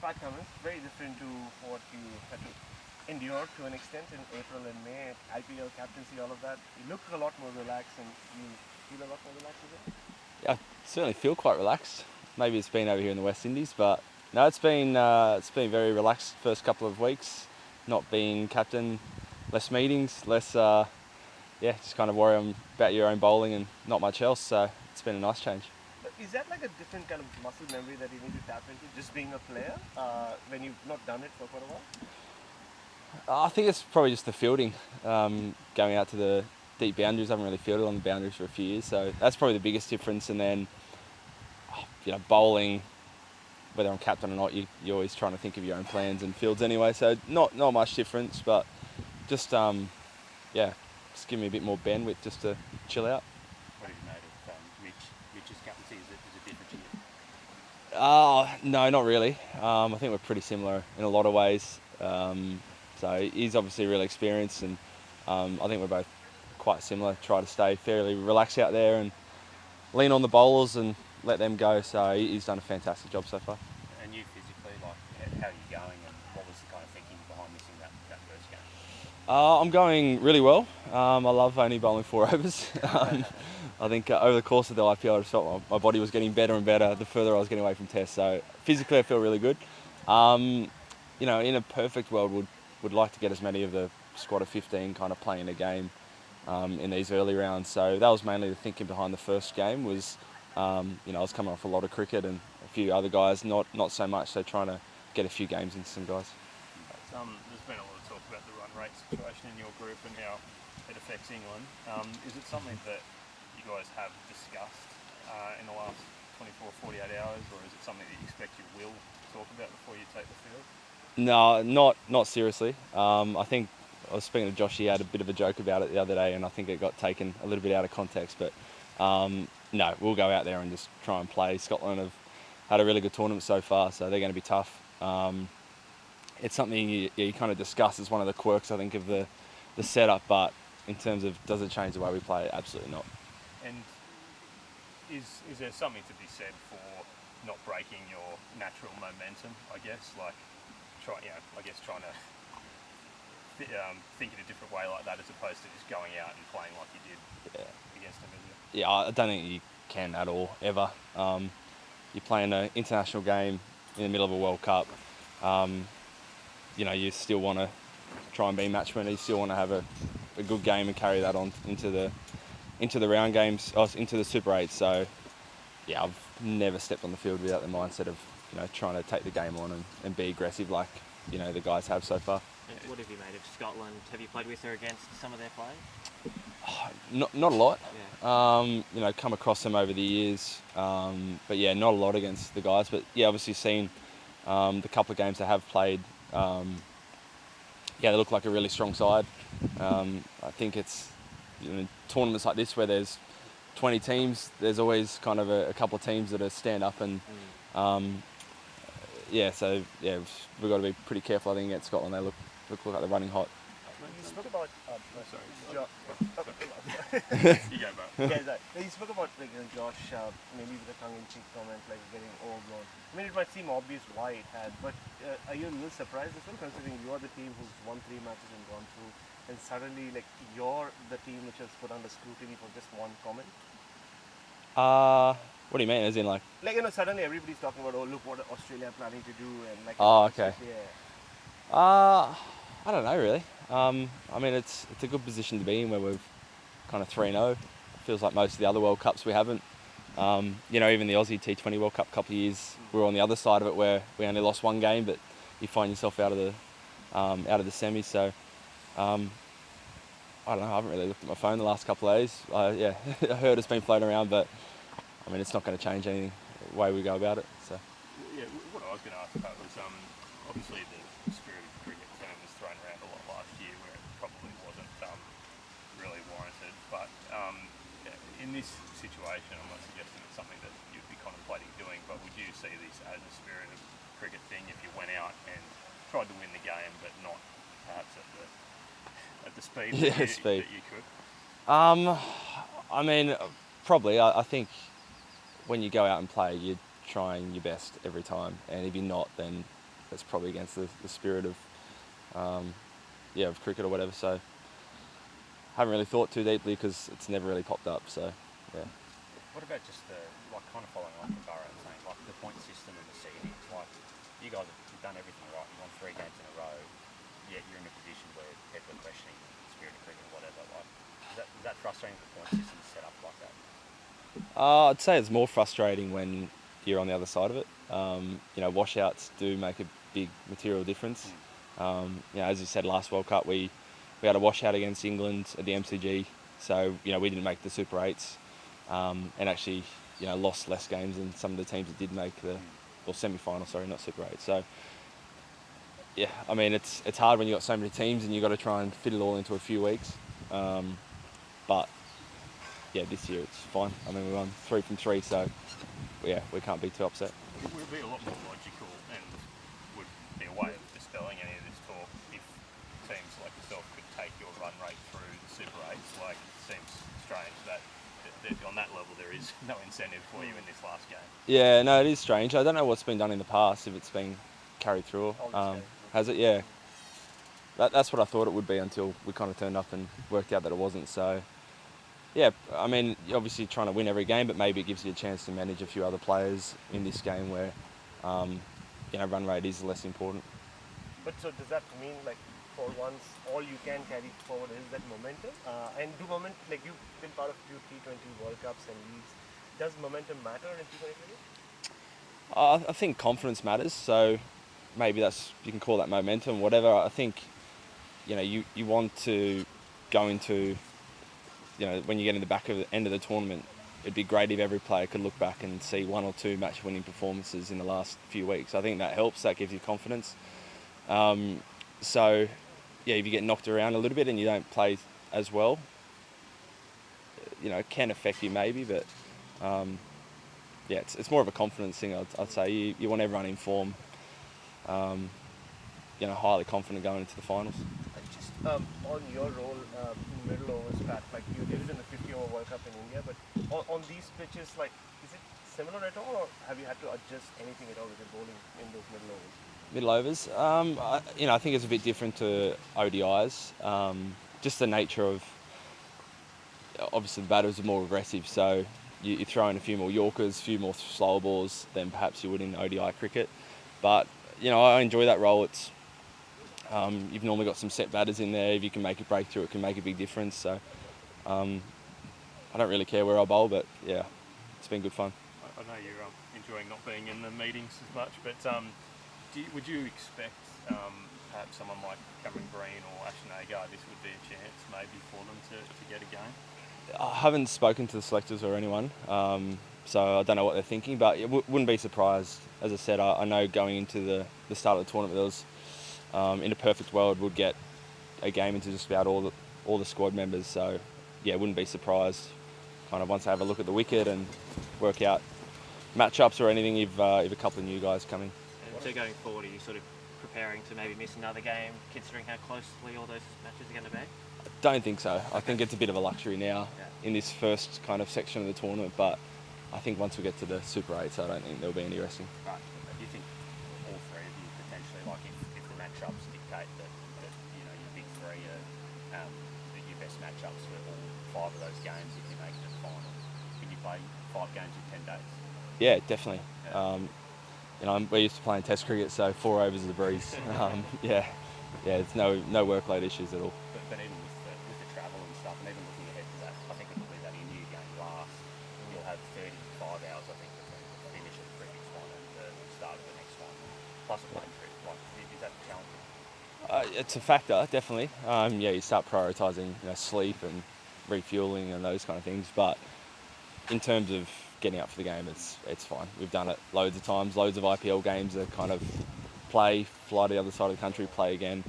Pat Cummins, very different to what you had to endure to an extent in April and May, IPL captaincy, all of that. You look a lot more relaxed and you feel a lot more relaxed, is it? Yeah, I certainly feel quite relaxed. Maybe it's been over here in the West Indies, but no, it's been very relaxed first couple of weeks. Not being captain, less meetings, less just kind of worry about your own bowling and not much else. So it's been a nice change. But is that like a different kind of muscle memory that you need to tap into just being a player when you've not done it for quite a while? I think it's probably just the fielding, going out to the deep boundaries. I haven't really fielded on the boundaries for a few years, so that's probably the biggest difference. And then, bowling, whether I'm captain or not, you're always trying to think of your own plans and fields anyway. So not much difference, but just just give me a bit more bandwidth just to chill out. What have you made of Mitch's captaincy? Is it different to you? No, not really. I think we're pretty similar in a lot of ways. So he's obviously really experienced, and I think we're both quite similar. Try to stay fairly relaxed out there and lean on the bowlers and let them go. So he's done a fantastic job so far. And you physically, like, how are you going, and what was the kind of thinking behind missing that first game? I'm going really well. I love only bowling 4 overs. I think over the course of the IPL, I just felt my body was getting better and better the further I was getting away from Test. So physically, I feel really good. In a perfect world, would like to get as many of the squad of 15 kind of playing a game in these early rounds. So that was mainly the thinking behind the first game. Was I was coming off a lot of cricket and a few other guys, not so much. So trying to get a few games into some guys. There's been a lot of talk about the run rate situation in your group and how it affects England. Is it something that you guys have discussed in the last 24, 48 hours, or is it something that you expect you will talk about before you take the field? No, not seriously. I think I was speaking to Josh. He had a bit of a joke about it the other day, and I think it got taken a little bit out of context. But no, we'll go out there and just try and play. Scotland have had a really good tournament so far, so they're going to be tough. It's something you kind of discuss as one of the quirks, I think, of the setup. But in terms of does it change the way we play? Absolutely not. And is there something to be said for not breaking your natural momentum? I guess trying to think in a different way like that, as opposed to just going out and playing like you did against Namibia. Yeah, I don't think you can at all ever. You're playing an international game in the middle of a World Cup. You still want to try and be match winner. You still want to have a good game and carry that on into the round games, into the Super 8. So, yeah, I've never stepped on the field without the mindset of trying to take the game on and be aggressive like the guys have so far. And what have you made of Scotland? Have you played with or against some of their players? Not a lot. Yeah. Come across them over the years, but yeah, not a lot against the guys. But yeah, obviously seen the couple of games they have played. They look like a really strong side. I think it's tournaments like this where there's 20 teams. There's always kind of a couple of teams that are stand up and. We've got to be pretty careful. I think against Scotland, they look like they're running hot. You spoke about You go, bro. You spoke about Josh, maybe with a tongue-in-cheek comment, like getting overblown. I mean, it might seem obvious why it had, but are you a little surprised as well, considering you're the team who's won 3 matches and gone through, and suddenly you're the team which has put under scrutiny for just one comment? What do you mean? As in suddenly everybody's talking about, oh, look what Australia are planning to do, and Oh, okay. Yeah. I don't know really. I mean, it's a good position to be in where we've kind of 3-0. It feels like most of the other World Cups we haven't. Even the Aussie T20 World Cup a couple of years, we were on the other side of it where we only lost 1 game, but you find yourself out of the semis. So I don't know. I haven't really looked at my phone the last couple of days. I heard it's been floating around, but I mean, it's not going to change anything the way we go about it. So. Yeah, what I was going to ask about was obviously the spirit of cricket term was thrown around a lot last year, where it probably wasn't really warranted. But in this situation, I'm not suggesting it's something that you'd be contemplating doing, but would you see this as a spirit of cricket thing if you went out and tried to win the game, but not perhaps at the speed that you could? I mean, probably. I think when you go out and play, you're trying your best every time, and if you're not, then that's probably against the spirit of of cricket or whatever. So haven't really thought too deeply because it's never really popped up. So yeah. What about just the, like, kind of following on from Burrow and saying, like, the point system and the seedings? Like, you guys have done everything right. You've won 3 games in a row, yet you're in a position where people are questioning the spirit of cricket or whatever. Like, is that frustrating the point system is set up like that? I'd say it's more frustrating when you're on the other side of it. Washouts do make a big material difference. As you said, last World Cup we had a washout against England at the MCG, so we didn't make the Super 8s, and actually lost less games than some of the teams that did make the semi-final. Sorry, not Super 8. So yeah, I mean it's hard when you've got so many teams and you've got to try and fit it all into a few weeks. But yeah, this year it's fine. I mean, we won 3 from 3, so yeah, we can't be too upset. It would be a lot more logical and would be a way of dispelling any of this talk if teams like yourself could take your run rate through the Super 8s. Like, it seems strange that on that level there is no incentive for you in this last game. Yeah, no, it is strange. I don't know what's been done in the past, if it's been carried through. Has it? Yeah. That's what I thought it would be until we kind of turned up and worked out that it wasn't. So yeah, I mean, you're obviously trying to win every game, but maybe it gives you a chance to manage a few other players in this game where, run rate is less important. But so does that mean, like, for once, all you can carry forward is that momentum? And you've been part of a few T20 World Cups and leagues. Does momentum matter in T20 cricket? I think confidence matters, so maybe you can call that momentum, whatever. I think, you want to go into, when you get in the back of the end of the tournament, it'd be great if every player could look back and see 1 or 2 match-winning performances in the last few weeks. I think that helps, that gives you confidence. So, yeah, if you get knocked around a little bit and you don't play as well, it can affect you maybe, but it's more of a confidence thing, I'd say. You want everyone in form, highly confident going into the finals. And just on your role in middle overs, Pat, like you did it in the 50-over World Cup in India, but on these pitches, like, is it similar at all, or have you had to adjust anything at all with your bowling in those middle overs? Middle overs, I think it's a bit different to ODIs. Just the nature of, obviously the batters are more aggressive, so you throw in a few more Yorkers, a few more slower balls than perhaps you would in ODI cricket. But I enjoy that role. It's you've normally got some set batters in there. If you can make a breakthrough, it can make a big difference. So I don't really care where I bowl, but yeah, it's been good fun. I know you're enjoying not being in the meetings as much, but would you expect perhaps someone like Cameron Green or Ashton Agar, this would be a chance maybe for them to get a game? I haven't spoken to the selectors or anyone, so I don't know what they're thinking, but I wouldn't be surprised. As I said, I know going into the start of the tournament, there was, in a perfect world, would get a game into just about all the squad members. So yeah, wouldn't be surprised kind of once I have a look at the wicket and work out matchups or anything if a couple of new guys come in. And so going forward, are you sort of preparing to maybe miss another game, considering how closely all those matches are going to be? I don't think so. I think it's a bit of a luxury now in this first kind of section of the tournament, but I think once we get to the Super 8s, I don't think there'll be any resting. Right. Do you think all 3 of you potentially, like, if the matchups dictate that your big 3 are your best matchups for all 5 of those games if you make it to the final, can you play 5 games in 10 days? Yeah, definitely. We're used to playing Test cricket, so 4 overs is a breeze. It's no workload issues at all. But even with the travel and stuff, and even looking ahead to that, I think it'll be that India game last. You'll have 35 hours, I think, between the finish of the previous one and the start of the next one, plus a plane trip. Like, is that challenging? It's a factor, definitely. You start prioritising sleep and refuelling and those kind of things. But in terms of getting up for the game, it's fine. We've done it loads of times. Loads of IPL games are kind of fly to the other side of the country, play again.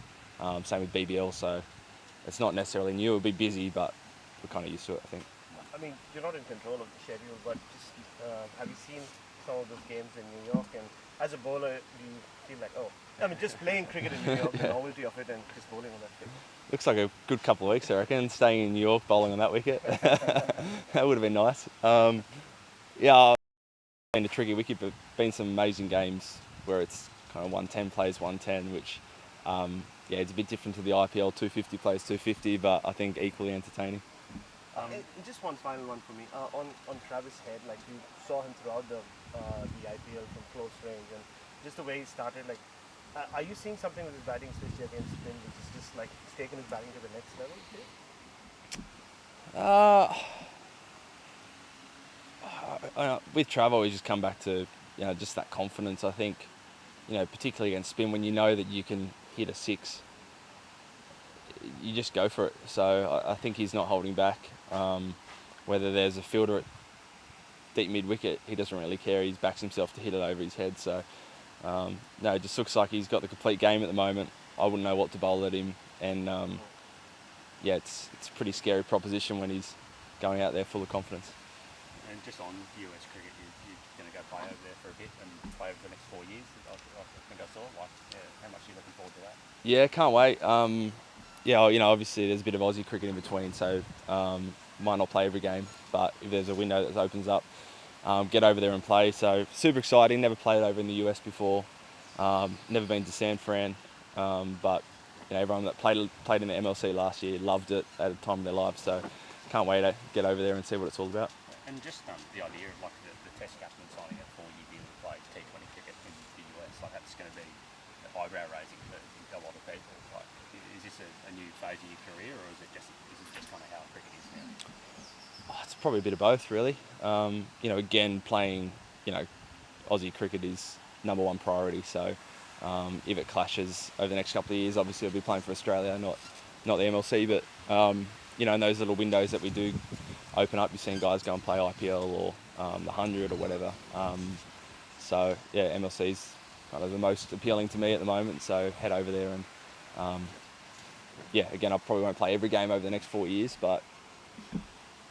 Same with BBL, so it's not necessarily new. It'll be busy, but we're kind of used to it, I think. I mean, you're not in control of the schedule, but just have you seen some of those games in New York? And as a bowler, do you feel like, just playing cricket in New York, the novelty of it, and just bowling on that pitch? Looks like a good couple of weeks, I reckon, staying in New York, bowling on that wicket. That would have been nice. Been a tricky wicket, but been some amazing games where it's kind of 110 plays 110, which yeah, it's a bit different to the IPL 250 plays 250, but I think equally entertaining. Just one final one for me. On Travis Head, like you saw him throughout the IPL from close range, and just the way he started, like, are you seeing something with his batting, especially against spin, which is just like he's taken his batting to the next level? With Travel, we just come back to just that confidence. I think particularly against spin, when you know that you can hit a six, you just go for it. So I think he's not holding back. Whether there's a fielder at deep mid wicket, he doesn't really care. He backs himself to hit it over his head. So no, it just looks like he's got the complete game at the moment. I wouldn't know what to bowl at him, and yeah, it's a pretty scary proposition when he's going out there full of confidence. And just on US cricket, you're going to go play over there for a bit and play over the next 4 years. I think I saw. Like, yeah, how much are you looking forward to that? Yeah, can't wait. Yeah, obviously there's a bit of Aussie cricket in between, so might not play every game, but if there's a window that opens up, get over there and play. So super exciting. Never played over in the US before. Never been to San Fran, but everyone that played in the MLC last year loved it at a time of their lives. So can't wait to get over there and see what it's all about. And just the idea of like the Test captain signing a 4-year deal to play T20 cricket in the US, like that's going to be eyebrow raising for a lot of people. Like, is this a new phase in your career, or is it just kind of how cricket is now? Oh, it's probably a bit of both, really. Again, playing, Aussie cricket is number one priority. So if it clashes over the next couple of years, obviously I'll be playing for Australia, not the MLC. But in those little windows that we do open up, you're seeing guys go and play IPL or the 100 or whatever. So yeah, MLC's kind of the most appealing to me at the moment. So head over there and yeah, again, I probably won't play every game over the next 4 years, but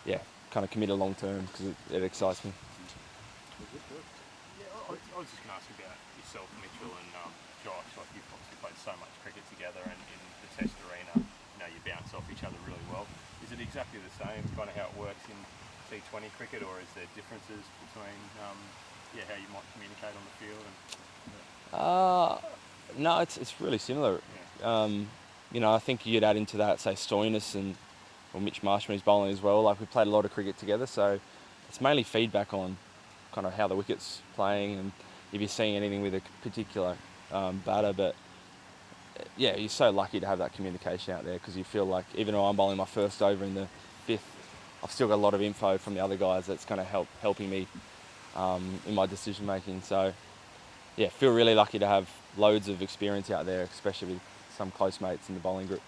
yeah, kind of committed long term because it excites me. Yeah, I was just going to ask about yourself, Mitchell, and Josh. Like, you've obviously played so much cricket together, and in the Test arena, you bounce off each other really well. Is it exactly the same, kind of how it works in T20 cricket, or is there differences between how you might communicate on the field? No, it's really similar. Yeah. I think you'd add into that, say, Stoinis or Mitch Marsh when he's bowling as well. Like, we played a lot of cricket together, so it's mainly feedback on kind of how the wicket's playing and if you're seeing anything with a particular batter. But yeah, you're so lucky to have that communication out there because you feel like even though I'm bowling my first over in the fifth, I've still got a lot of info from the other guys that's kind of helping me in my decision making. So yeah, feel really lucky to have loads of experience out there, especially with some close mates in the bowling group.